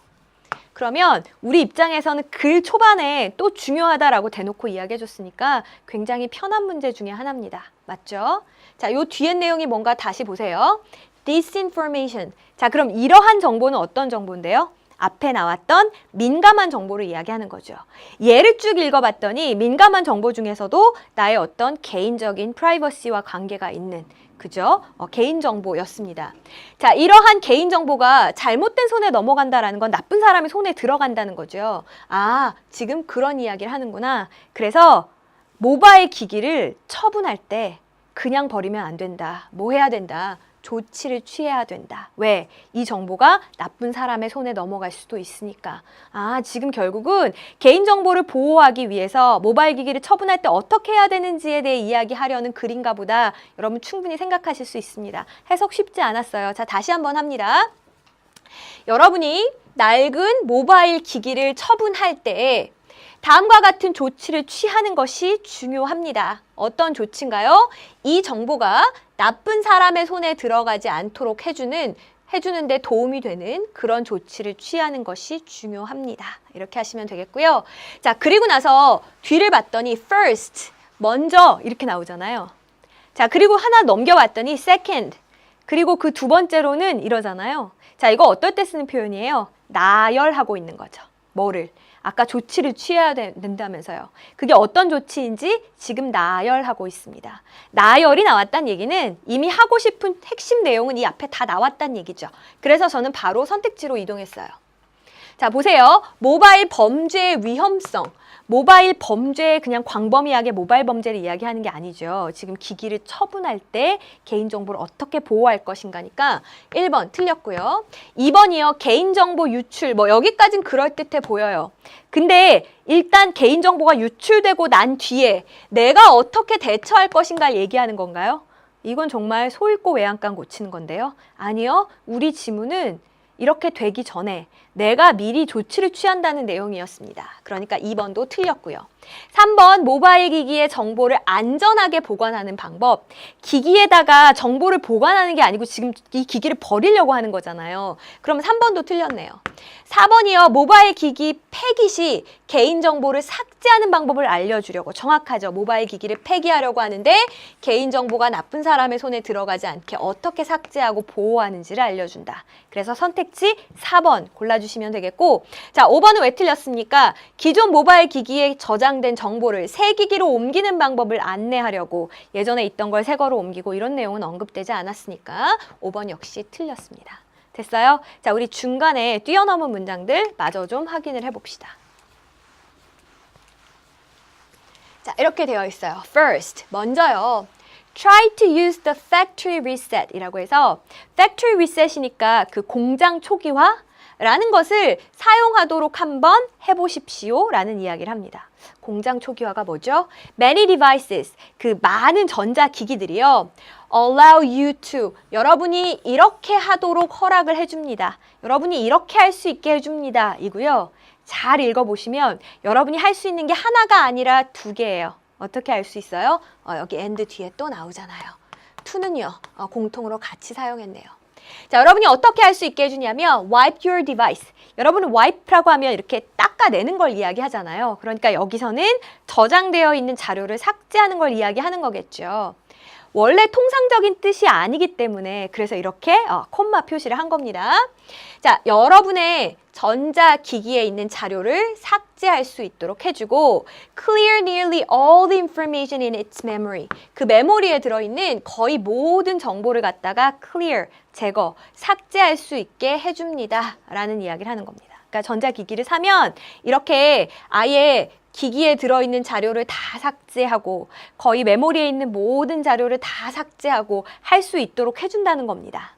그러면 우리 입장에서는 글 초반에 또 중요하다라고 대놓고 이야기해줬으니까 굉장히 편한 문제 중에 하나입니다. 맞죠? 자, 요 뒤에 내용이 뭔가 다시 보세요. Disinformation. 자, 그럼 이러한 정보는 어떤 정보인데요? 앞에 나왔던 민감한 정보를 이야기하는 거죠. 예를 쭉 읽어봤더니 민감한 정보 중에서도 나의 어떤 개인적인 프라이버시와 관계가 있는, 그죠? 개인정보였습니다. 자, 이러한 개인정보가 잘못된 손에 넘어간다라는 건 나쁜 사람의 손에 들어간다는 거죠. 아, 지금 그런 이야기를 하는구나. 그래서 모바일 기기를 처분할 때 그냥 버리면 안 된다. 뭐 해야 된다? 조치를 취해야 된다. 왜? 이 정보가 나쁜 사람의 손에 넘어갈 수도 있으니까. 아, 지금 결국은 개인정보를 보호하기 위해서 모바일 기기를 처분할 때 어떻게 해야 되는지에 대해 이야기하려는 글인가 보다. 여러분 충분히 생각하실 수 있습니다. 해석 쉽지 않았어요. 자, 다시 한번 합니다. 여러분이 낡은 모바일 기기를 처분할 때 다음과 같은 조치를 취하는 것이 중요합니다. 어떤 조치인가요? 이 정보가 나쁜 사람의 손에 들어가지 않도록 해주는데 도움이 되는 그런 조치를 취하는 것이 중요합니다. 이렇게 하시면 되겠고요. 자, 그리고 나서 뒤를 봤더니 first, 먼저 이렇게 나오잖아요. 자, 그리고 하나 넘겨봤더니 second, 그리고 그 두 번째로는 이러잖아요. 자, 이거 어떨 때 쓰는 표현이에요? 나열하고 있는 거죠. 뭐를? 아까 조치를 취해야 된다면서요. 그게 어떤 조치인지 지금 나열하고 있습니다. 나열이 나왔다는 얘기는 이미 하고 싶은 핵심 내용은 이 앞에 다 나왔다는 얘기죠. 그래서 저는 바로 선택지로 이동했어요. 자, 보세요. 모바일 범죄의 위험성. 모바일 범죄, 그냥 광범위하게 모바일 범죄를 이야기하는 게 아니죠. 지금 기기를 처분할 때 개인정보를 어떻게 보호할 것인가니까 1번 틀렸고요. 2번이요. 개인정보 유출. 뭐 여기까진 그럴듯해 보여요. 근데 일단 개인정보가 유출되고 난 뒤에 내가 어떻게 대처할 것인가를 얘기하는 건가요? 이건 정말 소 잃고 외양간 고치는 건데요. 아니요. 우리 지문은 이렇게 되기 전에 내가 미리 조치를 취한다는 내용이었습니다. 그러니까 2번도 틀렸고요. 3번 모바일 기기의 정보를 안전하게 보관하는 방법. 기기에다가 정보를 보관하는 게 아니고 지금 이 기기를 버리려고 하는 거잖아요. 그럼 3번도 틀렸네요. 4번이요. 모바일 기기 폐기 시 개인정보를 삭제하는 방법을 알려주려고. 정확하죠. 모바일 기기를 폐기하려고 하는데 개인정보가 나쁜 사람의 손에 들어가지 않게 어떻게 삭제하고 보호하는지를 알려준다. 그래서 선택지 4번 골라주시면 되겠고, 자, 5번은 왜 틀렸습니까? 기존 모바일 기기에 저장된 정보를 새 기기로 옮기는 방법을 안내하려고 예전에 있던 걸 새 거로 옮기고 이런 내용은 언급되지 않았으니까 5번 역시 틀렸습니다. 됐어요? 자, 우리 중간에 뛰어넘은 문장들 마저 좀 확인을 해봅시다. 자, 이렇게 되어 있어요. First, 먼저요. Try to use the factory reset 이라고 해서 factory reset이니까 그 공장 초기화 라는 것을 사용하도록 한번 해보십시오 라는 이야기를 합니다. 공장 초기화가 뭐죠? Many devices, 그 많은 전자기기들이요. Allow you to, 여러분이 이렇게 하도록 허락을 해줍니다. 여러분이 이렇게 할 수 있게 해줍니다. 이고요. 잘 읽어보시면 여러분이 할 수 있는 게 하나가 아니라 2개예요. 어떻게 알 수 있어요? 여기 and 뒤에 또 나오잖아요. to는요, 공통으로 같이 사용했네요. 자, 여러분이 어떻게 할 수 있게 해주냐면 wipe your device. 여러분은 wipe라고 하면 이렇게 닦아내는 걸 이야기하잖아요. 그러니까 여기서는 저장되어 있는 자료를 삭제하는 걸 이야기하는 거겠죠. 원래 통상적인 뜻이 아니기 때문에 그래서 이렇게 콤마 표시를 한 겁니다. 자, 여러분의 전자기기에 있는 자료를 삭제할 수 있도록 해주고 clear nearly all the information in its memory. 그 메모리에 들어있는 거의 모든 정보를 갖다가 clear, 제거, 삭제할 수 있게 해줍니다. 라는 이야기를 하는 겁니다. 그러니까 전자기기를 사면 이렇게 아예 기기에 들어있는 자료를 다 삭제하고 거의 메모리에 있는 모든 자료를 다 삭제하고 할 수 있도록 해준다는 겁니다.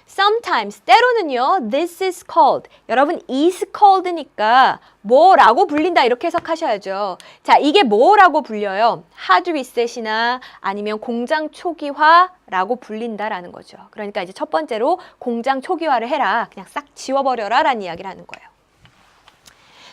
Sometimes, 때로는요, this is called. 여러분, is called니까 뭐라고 불린다 이렇게 해석하셔야죠. 자, 이게 뭐라고 불려요? hard reset이나 아니면 공장 초기화라고 불린다라는 거죠. 그러니까 이제 첫 번째로 공장 초기화를 해라. 그냥 싹 지워버려라 라는 이야기를 하는 거예요.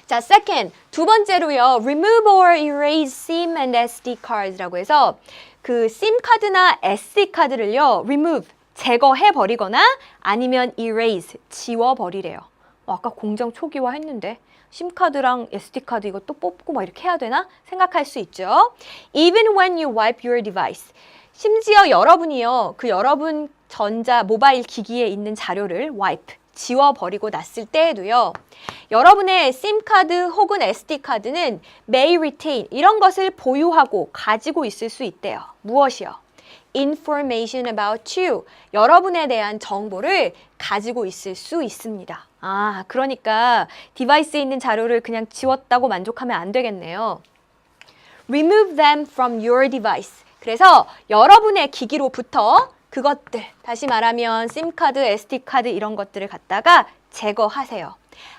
자, second, 두 번째로요. remove or erase SIM and SD cards라고 해서 그 SIM 카드나 SD 카드를요. remove, 제거해버리거나 아니면 erase, 지워버리래요. 아까 공장 초기화 했는데 심카드랑 SD카드 이거 또 뽑고 막 이렇게 해야 되나? 생각할 수 있죠. Even when you wipe your device. 심지어 여러분이요. 그 여러분 전자 모바일 기기에 있는 자료를 wipe, 지워버리고 났을 때에도요. 여러분의 SIM카드 혹은 SD카드는 may retain 이런 것을 보유하고 가지고 있을 수 있대요. 무엇이요? information about you. 여러분에 대한 정보를 가지고 있을 수 있습니다. 아, 그러니까 디바이스에 있는 자료를 그냥 지웠다고 만족하면 안 되겠네요. remove them from your device. 그래서 여러분의 기기로부터 그것들, 다시 말하면 심카드, SD카드 이런 것들을 갖다가 제거하세요.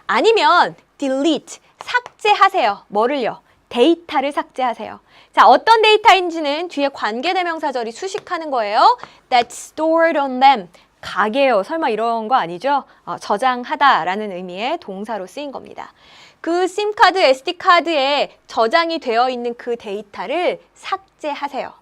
아니면 delete, 삭제하세요. 뭐를요? 데이터를 삭제하세요. 자, 어떤 데이터인지는 뒤에 관계대명사절이 수식하는 거예요. That's stored on them. 가게요. 설마 이런 거 아니죠? 저장하다라는 의미의 동사로 쓰인 겁니다. 그 심카드, SD카드에 저장이 되어 있는 그 데이터를 삭제하세요.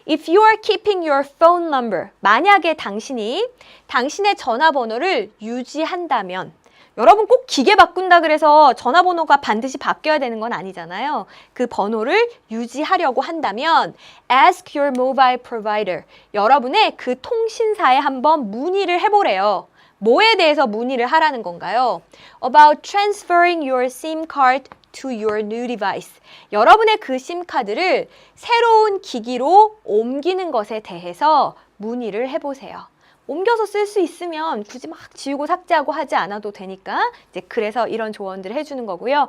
If you are keeping your phone number, 만약에 당신이 당신의 전화번호를 유지한다면 여러분 꼭 기계 바꾼다 그래서 전화번호가 반드시 바뀌어야 되는 건 아니잖아요. 그 번호를 유지하려고 한다면 ask your mobile provider. 여러분의 그 통신사에 한번 문의를 해보래요. 뭐에 대해서 문의를 하라는 건가요? About transferring your SIM card to your new device. 여러분의 그 심카드를 새로운 기기로 옮기는 것에 대해서 문의를 해보세요. 옮겨서 쓸 수 있으면 굳이 막 지우고 삭제하고 하지 않아도 되니까 이제 그래서 이런 조언들을 해주는 거고요.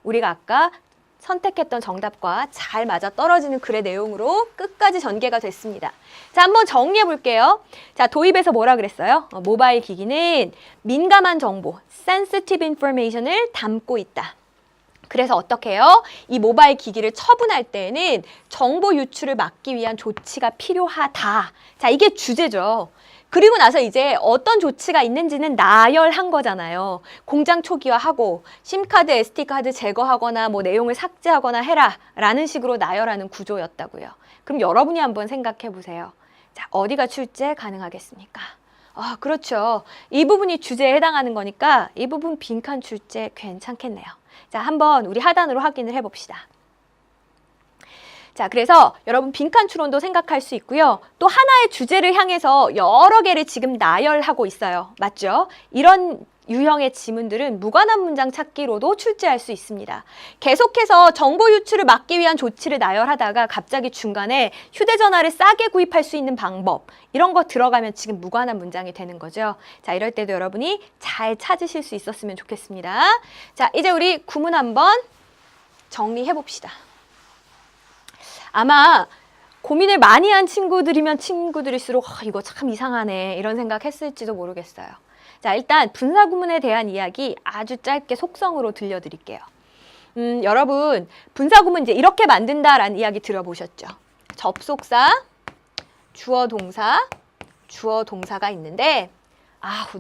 우리가 아까 선택했던 정답과 잘 맞아 떨어지는 글의 내용으로 끝까지 전개가 됐습니다. 자, 한번 정리해 볼게요. 자, 도입에서 뭐라 그랬어요? 모바일 기기는 민감한 정보, sensitive information을 담고 있다. 그래서 어떻게 해요? 이 모바일 기기를 처분할 때에는 정보 유출을 막기 위한 조치가 필요하다. 자, 이게 주제죠. 그리고 나서 이제 어떤 조치가 있는지는 나열한 거잖아요. 공장 초기화하고 심카드, SD카드 제거하거나 뭐 내용을 삭제하거나 해라 라는 식으로 나열하는 구조였다고요. 그럼 여러분이 한번 생각해 보세요. 자, 어디가 출제 가능하겠습니까? 그렇죠. 이 부분이 주제에 해당하는 거니까 이 부분 빈칸 출제 괜찮겠네요. 자, 한번 우리 하단으로 확인을 해봅시다. 자, 그래서 여러분 빈칸 추론도 생각할 수 있고요. 또 하나의 주제를 향해서 여러 개를 지금 나열하고 있어요. 맞죠? 이런 유형의 지문들은 무관한 문장 찾기로도 출제할 수 있습니다. 계속해서 정보 유출을 막기 위한 조치를 나열하다가 갑자기 중간에 휴대전화를 싸게 구입할 수 있는 방법 이런 거 들어가면 지금 무관한 문장이 되는 거죠. 자, 이럴 때도 여러분이 잘 찾으실 수 있었으면 좋겠습니다. 자, 이제 우리 구문 한번 정리해 봅시다. 아마 고민을 많이 한 친구들이면 친구들일수록 이거 참 이상하네 이런 생각했을지도 모르겠어요. 자, 일단 분사구문에 대한 이야기 아주 짧게 속성으로 들려드릴게요. 여러분 분사구문 이제 이렇게 만든다라는 이야기 들어보셨죠? 접속사, 주어 동사, 주어 동사가 있는데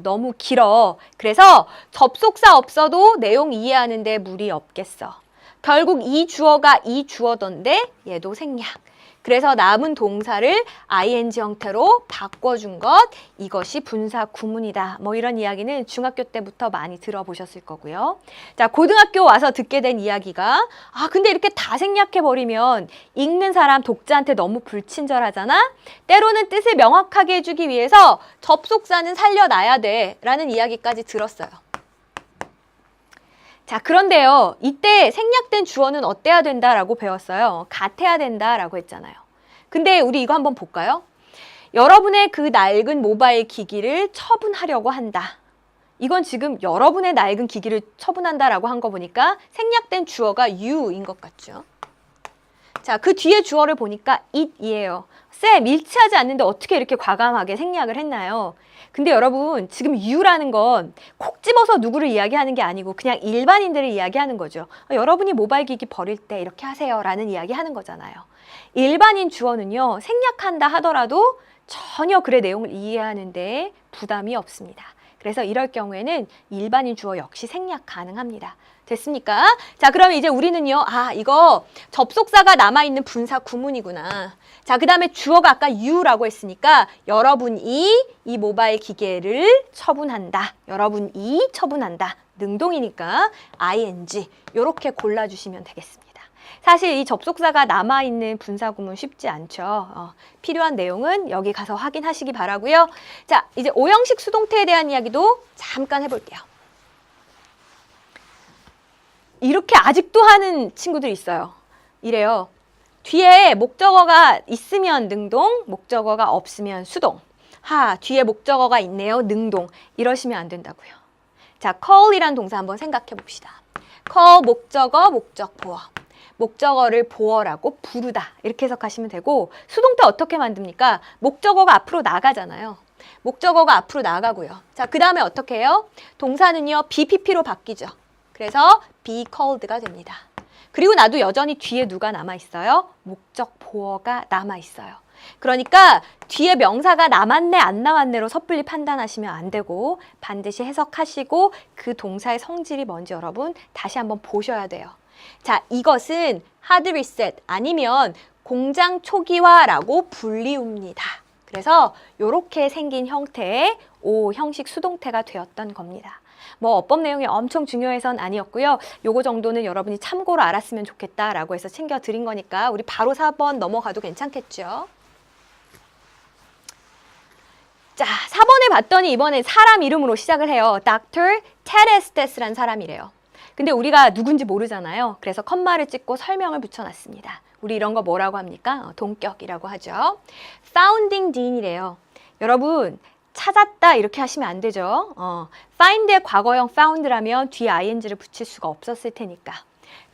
너무 길어. 그래서 접속사 없어도 내용 이해하는데 무리 없겠어. 결국 이 주어가 이 주어던데 얘도 생략. 그래서 남은 동사를 ing 형태로 바꿔준 것, 이것이 분사 구문이다. 뭐 이런 이야기는 중학교 때부터 많이 들어보셨을 거고요. 자, 고등학교 와서 듣게 된 이야기가 근데 이렇게 다 생략해버리면 읽는 사람, 독자한테 너무 불친절하잖아? 때로는 뜻을 명확하게 해주기 위해서 접속사는 살려놔야 돼 라는 이야기까지 들었어요. 자, 그런데요. 이때 생략된 주어는 어때야 된다라고 배웠어요. 같아야 된다라고 했잖아요. 근데 우리 이거 한번 볼까요? 여러분의 그 낡은 모바일 기기를 처분하려고 한다. 이건 지금 여러분의 낡은 기기를 처분한다라고 한 거 보니까 생략된 주어가 you인 것 같죠? 자, 그 뒤에 주어를 보니까 it이에요. 쌤, 일치하지 않는데 어떻게 이렇게 과감하게 생략을 했나요? 근데 여러분 지금 you라는 건 콕 집어서 누구를 이야기하는 게 아니고 그냥 일반인들을 이야기하는 거죠. 여러분이 모바일 기기 버릴 때 이렇게 하세요 라는 이야기 하는 거잖아요. 일반인 주어는요 생략한다 하더라도 전혀 글의 내용을 이해하는데 부담이 없습니다. 그래서 이럴 경우에는 일반인 주어 역시 생략 가능합니다. 됐습니까? 자, 그럼 이제 우리는요, 이거 접속사가 남아있는 분사 구문이구나. 자, 그 다음에 주어가 아까 you라고 했으니까 여러분이 이 모바일 기계를 처분한다. 여러분이 처분한다. 능동이니까 ing 이렇게 골라주시면 되겠습니다. 사실 이 접속사가 남아있는 분사 구문 쉽지 않죠. 필요한 내용은 여기 가서 확인하시기 바라고요. 자, 이제 오형식 수동태에 대한 이야기도 잠깐 해볼게요. 이렇게 아직도 하는 친구들이 있어요. 이래요. 뒤에 목적어가 있으면 능동, 목적어가 없으면 수동. 뒤에 목적어가 있네요. 능동. 이러시면 안 된다고요. 자, call이란 동사 한번 생각해 봅시다. call 목적어, 목적 보어. 목적어를 보어라고 부르다. 이렇게 해석하시면 되고 수동태 어떻게 만듭니까? 목적어가 앞으로 나가잖아요. 목적어가 앞으로 나가고요. 자, 그 다음에 어떻게 해요? 동사는요. BPP로 바뀌죠. 그래서 be called가 됩니다. 그리고 나도 여전히 뒤에 누가 남아있어요? 목적 보어가 남아있어요. 그러니까 뒤에 명사가 남았네 안 남았네로 섣불리 판단하시면 안 되고 반드시 해석하시고 그 동사의 성질이 뭔지 여러분 다시 한번 보셔야 돼요. 자, 이것은 hard reset 아니면 공장 초기화라고 불리웁니다. 그래서 이렇게 생긴 형태의 O 형식 수동태가 되었던 겁니다. 뭐 어법 내용이 엄청 중요해서는 아니었고요. 요거 정도는 여러분이 참고로 알았으면 좋겠다라고 해서 챙겨드린 거니까 우리 바로 4번 넘어가도 괜찮겠죠? 자, 4번을 봤더니 이번엔 사람 이름으로 시작을 해요. Dr. Ted Estes라는 사람이래요. 근데 우리가 누군지 모르잖아요. 그래서 컴마를 찍고 설명을 붙여놨습니다. 우리 이런 거 뭐라고 합니까? 동격이라고 하죠. Founding Dean이래요. 여러분 찾았다 이렇게 하시면 안 되죠. find의 과거형 found라면 뒤에 ing를 붙일 수가 없었을 테니까.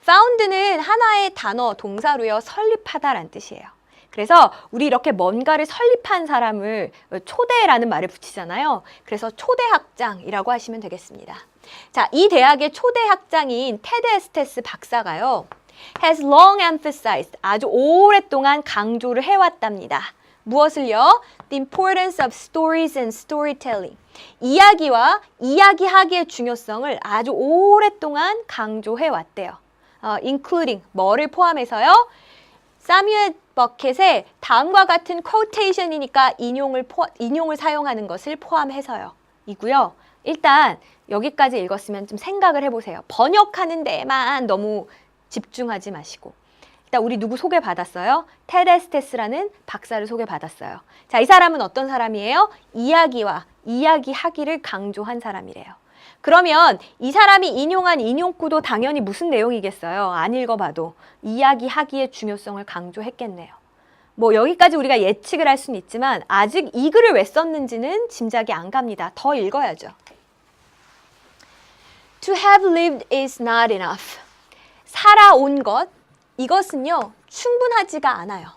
found는 하나의 단어, 동사로요. 설립하다라는 뜻이에요. 그래서 우리 이렇게 뭔가를 설립한 사람을 초대라는 말을 붙이잖아요. 그래서 초대학장이라고 하시면 되겠습니다. 자, 이 대학의 초대학장인 테드 에스테스 박사가요. has long emphasized, 아주 오랫동안 강조를 해왔답니다. 무엇을요? The importance of stories and storytelling. 이야기와 이야기하기의 중요성을 아주 오랫동안 강조해왔대요. including, 뭐를 포함해서요? 사뮤엘 버켓의 다음과 같은 quotation이니까 인용을 사용하는 것을 포함해서요. 이고요. 일단 여기까지 읽었으면 좀 생각을 해보세요. 번역하는 데만 너무 집중하지 마시고. 일단 우리 누구 소개받았어요? 테드 에스테스라는 박사를 소개받았어요. 자, 이 사람은 어떤 사람이에요? 이야기와 이야기하기를 강조한 사람이래요. 그러면 이 사람이 인용한 인용구도 당연히 무슨 내용이겠어요? 안 읽어봐도 이야기하기의 중요성을 강조했겠네요. 뭐 여기까지 우리가 예측을 할 수는 있지만 아직 이 글을 왜 썼는지는 짐작이 안 갑니다. 더 읽어야죠. To have lived is not enough. 살아온 것, 이것은요 충분하지가 않아요.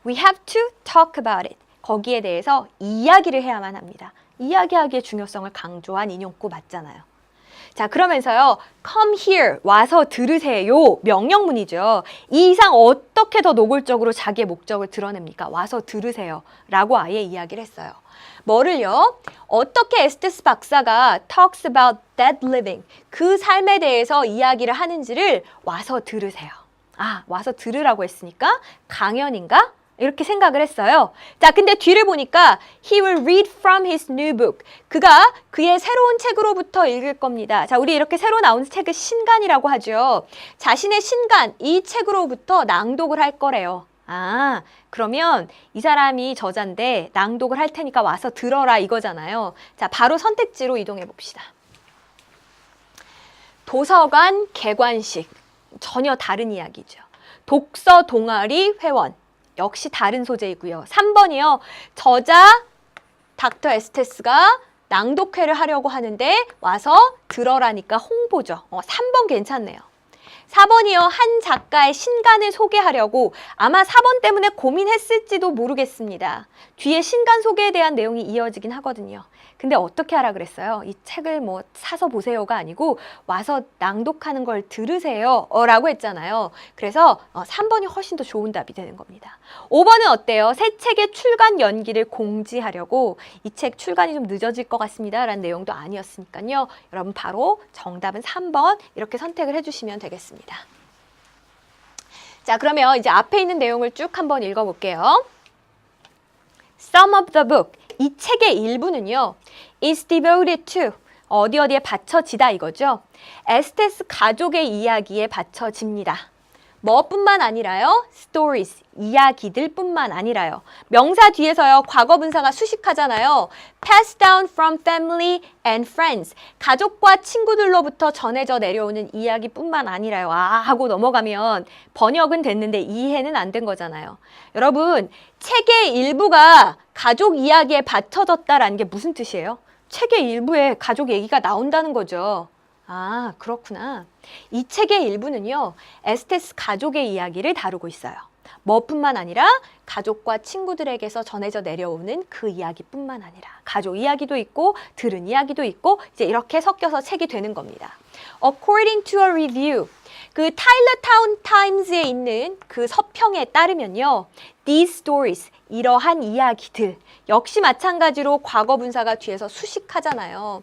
We have to talk about it. 거기에 대해서 이야기를 해야만 합니다. 이야기하기의 중요성을 강조한 인용구 맞잖아요. 자, 그러면서요. come here, 와서 들으세요. 명령문이죠. 이 이상 어떻게 더 노골적으로 자기의 목적을 드러냅니까? 와서 들으세요. 라고 아예 이야기를 했어요. 뭐를요? 어떻게 에스테스 박사가 talks about that living, 그 삶에 대해서 이야기를 하는지를 와서 들으세요. 아, 와서 들으라고 했으니까 강연인가? 이렇게 생각을 했어요. 자, 근데 뒤를 보니까 he will read from his new book. 그가 그의 새로운 책으로부터 읽을 겁니다. 자, 우리 이렇게 새로 나온 책을 신간이라고 하죠. 자신의 신간, 이 책으로부터 낭독을 할 거래요. 아, 그러면 이 사람이 저자인데 낭독을 할 테니까 와서 들어라 이거잖아요. 자, 바로 선택지로 이동해 봅시다. 도서관 개관식, 전혀 다른 이야기죠. 독서 동아리 회원, 역시 다른 소재이고요. 3번이요. 저자 닥터 에스테스가 낭독회를 하려고 하는데 와서 들어라니까 홍보죠. 3번 괜찮네요. 4번이요. 한 작가의 신간을 소개하려고 아마 4번 때문에 고민했을지도 모르겠습니다. 뒤에 신간 소개에 대한 내용이 이어지긴 하거든요. 근데 어떻게 하라 그랬어요? 이 책을 뭐 사서 보세요가 아니고 와서 낭독하는 걸 들으세요 라고 했잖아요. 그래서 3번이 훨씬 더 좋은 답이 되는 겁니다. 5번은 어때요? 새 책의 출간 연기를 공지하려고 이 책 출간이 좀 늦어질 것 같습니다 라는 내용도 아니었으니까요. 여러분 바로 정답은 3번 이렇게 선택을 해주시면 되겠습니다. 자, 그러면 이제 앞에 있는 내용을 쭉 한번 읽어볼게요. Sum of the book. 이 책의 일부는요. is devoted to. 어디에 받쳐지다 이거죠. 에스테스 가족의 이야기에 받쳐집니다. 뭐뿐만 아니라요. stories. 이야기들 뿐만 아니라요. 명사 뒤에서요. 과거 분사가 수식하잖아요. pass down from family and friends. 가족과 친구들로부터 전해져 내려오는 이야기뿐만 아니라요. 하고 넘어가면 번역은 됐는데 이해는 안 된 거잖아요. 여러분, 책의 일부가 가족 이야기에 받쳐졌다라는 게 무슨 뜻이에요? 책의 일부에 가족 얘기가 나온다는 거죠. 아, 그렇구나. 이 책의 일부는요. 에스테스 가족의 이야기를 다루고 있어요. 뭐뿐만 아니라 가족과 친구들에게서 전해져 내려오는 그 이야기뿐만 아니라 가족 이야기도 있고 들은 이야기도 있고 이제 이렇게 섞여서 책이 되는 겁니다. According to a review, 그 타일러타운 타임즈에 있는 그 서평에 따르면요. These stories, 이러한 이야기들 역시 마찬가지로 과거 분사가 뒤에서 수식하잖아요.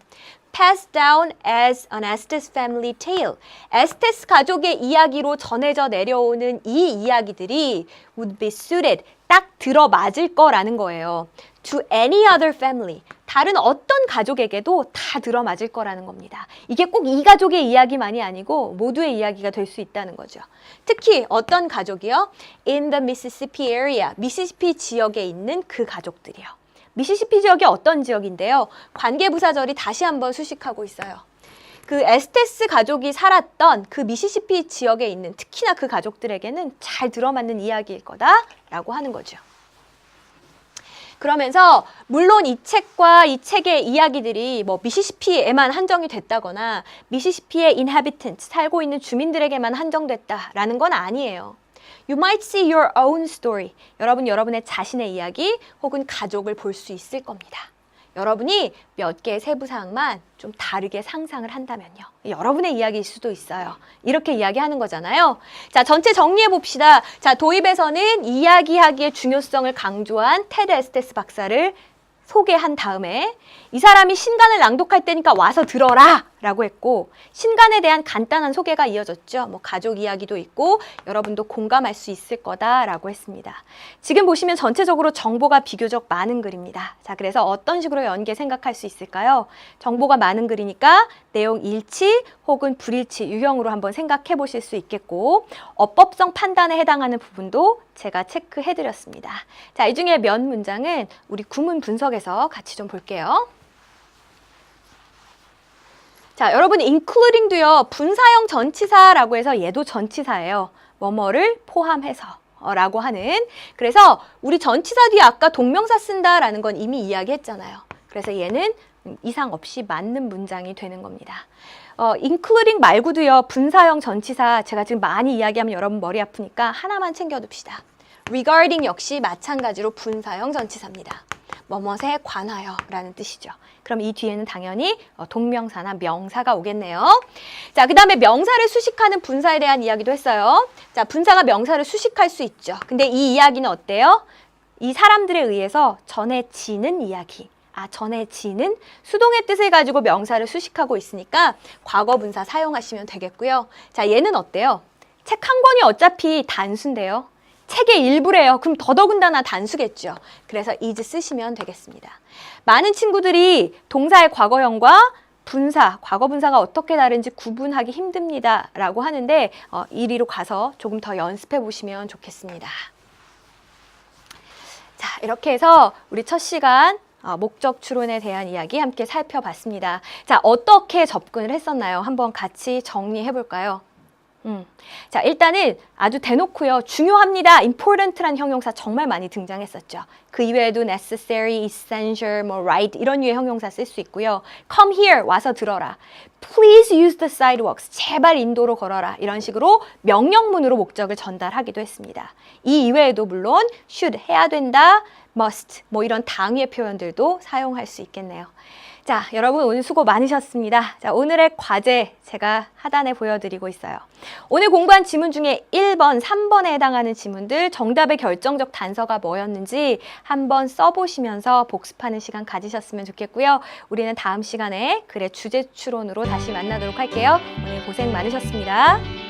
passed down as an Estes family tale. 에스테스 가족의 이야기로 전해져 내려오는 이 이야기들이 would be suited, 딱 들어맞을 거라는 거예요. to any other family. 다른 어떤 가족에게도 다 들어맞을 거라는 겁니다. 이게 꼭 이 가족의 이야기만이 아니고 모두의 이야기가 될 수 있다는 거죠. 특히 어떤 가족이요? In the Mississippi area. 미시시피 지역에 있는 그 가족들이요. 미시시피 지역이 어떤 지역인데요? 관계부사절이 다시 한번 수식하고 있어요. 그 에스테스 가족이 살았던 그 미시시피 지역에 있는 특히나 그 가족들에게는 잘 들어맞는 이야기일 거다라고 하는 거죠. 그러면서 물론 이 책과 이 책의 이야기들이 뭐 미시시피에만 한정이 됐다거나 미시시피의 inhabitant, 살고 있는 주민들에게만 한정됐다라는 건 아니에요. You might see your own story. 여러분의 자신의 이야기 혹은 가족을 볼 수 있을 겁니다. 여러분이 몇 개의 세부 사항만 좀 다르게 상상을 한다면요. 여러분의 이야기일 수도 있어요. 이렇게 이야기하는 거잖아요. 자, 전체 정리해 봅시다. 자, 도입에서는 이야기하기의 중요성을 강조한 테드 에스테스 박사를 소개한 다음에 이 사람이 신간을 낭독할 때니까 와서 들어라 라고 했고, 신간에 대한 간단한 소개가 이어졌죠. 뭐 가족 이야기도 있고 여러분도 공감할 수 있을 거다라고 했습니다. 지금 보시면 전체적으로 정보가 비교적 많은 글입니다. 자, 그래서 어떤 식으로 연계 생각할 수 있을까요? 정보가 많은 글이니까 내용 일치 혹은 불일치 유형으로 한번 생각해 보실 수 있겠고, 어법성 판단에 해당하는 부분도 제가 체크해 드렸습니다. 자, 이 중에 몇 문장은 우리 구문 분석에서 같이 좀 볼게요. 자, 여러분 including도요, 분사형 전치사라고 해서 얘도 전치사예요. 뭐뭐를 포함해서 라고 하는. 그래서 우리 전치사 뒤에 아까 동명사 쓴다라는 건 이미 이야기했잖아요. 그래서 얘는 이상 없이 맞는 문장이 되는 겁니다. including 말고도요, 분사형 전치사 제가 지금 많이 이야기하면 여러분 머리 아프니까 하나만 챙겨둡시다. regarding 역시 마찬가지로 분사형 전치사입니다. 뭐뭇에 관하여 라는 뜻이죠. 그럼 이 뒤에는 당연히 동명사나 명사가 오겠네요. 자, 그 다음에 명사를 수식하는 분사에 대한 이야기도 했어요. 자, 분사가 명사를 수식할 수 있죠. 근데 이 이야기는 어때요? 이 사람들에 의해서 전해지는 이야기. 전해지는 수동의 뜻을 가지고 명사를 수식하고 있으니까 과거 분사 사용하시면 되겠고요. 자, 얘는 어때요? 책 한 권이 어차피 단수인데요. 책의 일부래요. 그럼 더더군다나 단수겠죠. 그래서 is 쓰시면 되겠습니다. 많은 친구들이 동사의 과거형과 분사, 과거 분사가 어떻게 다른지 구분하기 힘듭니다 라고 하는데 이리로 가서 조금 더 연습해 보시면 좋겠습니다. 자, 이렇게 해서 우리 첫 시간 목적 추론에 대한 이야기 함께 살펴봤습니다. 자, 어떻게 접근을 했었나요? 한번 같이 정리해 볼까요? 자, 일단은 아주 대놓고요, 중요합니다, important란 형용사 정말 많이 등장했었죠. 그 이외에도 necessary, essential, 뭐 right 이런 류의 형용사 쓸 수 있고요. come here, 와서 들어라. please use the sidewalks, 제발 인도로 걸어라. 이런 식으로 명령문으로 목적을 전달하기도 했습니다. 이 이외에도 물론 should, 해야 된다, must, 뭐 이런 당위의 표현들도 사용할 수 있겠네요. 자, 여러분 오늘 수고 많으셨습니다. 자, 오늘의 과제 제가 하단에 보여드리고 있어요. 오늘 공부한 지문 중에 1번, 3번에 해당하는 지문들 정답의 결정적 단서가 뭐였는지 한번 써보시면서 복습하는 시간 가지셨으면 좋겠고요. 우리는 다음 시간에 글의 주제 추론으로 다시 만나도록 할게요. 오늘 고생 많으셨습니다.